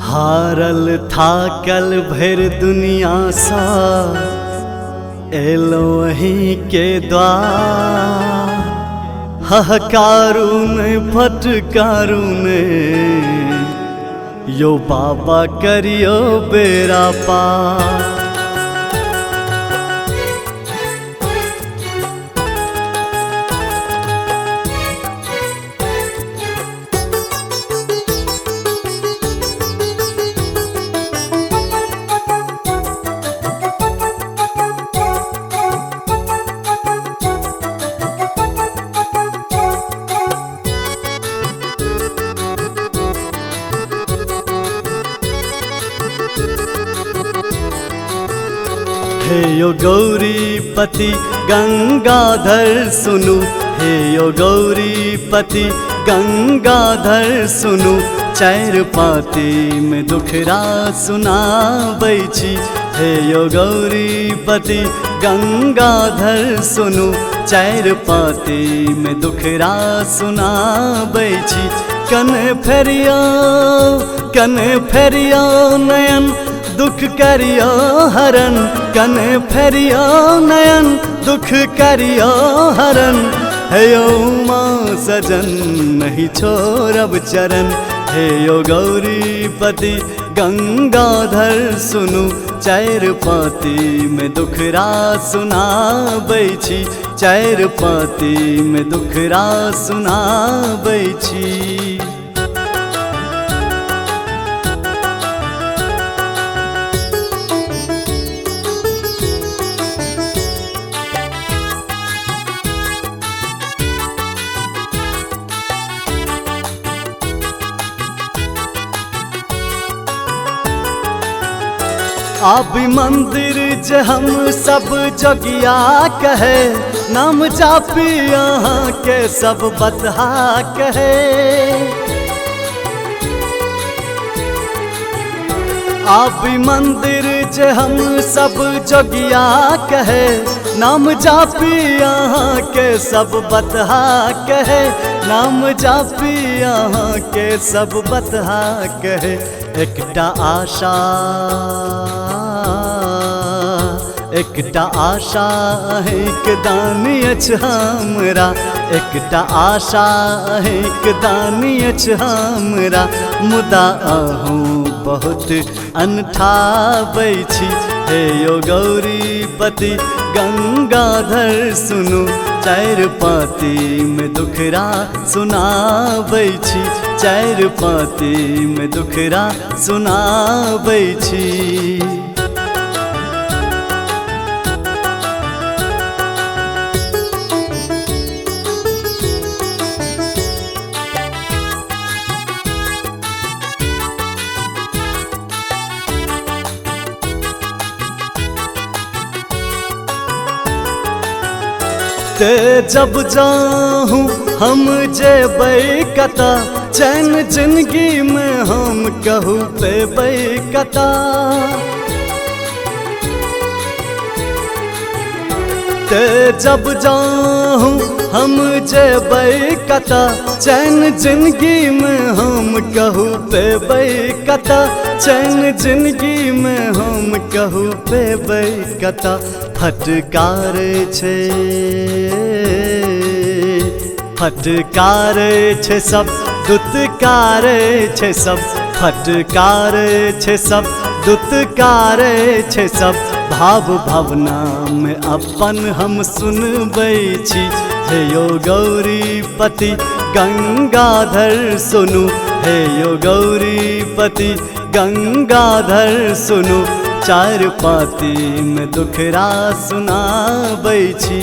हारल थाकल भर दुनिया सा एलो वहीं के द्वार। हकारून फटकारून यो बाबा करियो बेरा पार। हे यो गौरीपति गंगाधर सुनु, हे यो गौरीपति गंगाधर सुनु। चार पाती में दुखरा सुनाबै छी, हे यो गौरीपति गंगाधर सुनु। चार पाती में दुखरा सुनाबै छी। कन फेरियो नयन दुख करियो हरण। कन फेरियो नयन दुख करियो हरण। हे यो माँ सजन नहीं छोड़ब चरण। हे यो गौरीपति गंगाधर सुनु। चार पाती में दुखरा सुनाबै छी। चार पाती में दुखरा सुनाबै छी। आबि मंदिर जे हम सब जोगिया कहे। नाम जापी यहाँ के सब बतहा कहे। आबि मंदिर जे हम सब जोगिया कहे। नाम जापी यहाँ के सब बतहा कहे। नाम जापी यहाँ के सब बतहा कहे। एकटा आशा एक दानी अछि हमरा। एकटा आशा एक दानी अछि हमरा। मुदा अहूँ बहुत अनठाबै छी। हे यो गौरीपति गंगाधर सुनु। चार पाती में दुखरा सुनाबै छी। चार पाती में दुखरा सुनाबै छी। ते जब जाहूँ हम जेबै कता। चैन जिंदगी में हम कहूँ पेबै कता। ते जब जाहूँ हम जेबै कता। चैन जिंदगी में हम कहूँ पेबै कता। चैन जिंदगी में हम कहूँ पेबै कता। फटकार छे सब दुत्कार छे सब। फटकार छे सब दुत्कार छे सब। भाव भावना में अपन हम सुनबै छी। हे यो गौरीपति गंगाधर सुनु। हे यो गौरीपति गंगाधर सुनु। चार पाती में दुखरा सुनाबै छी।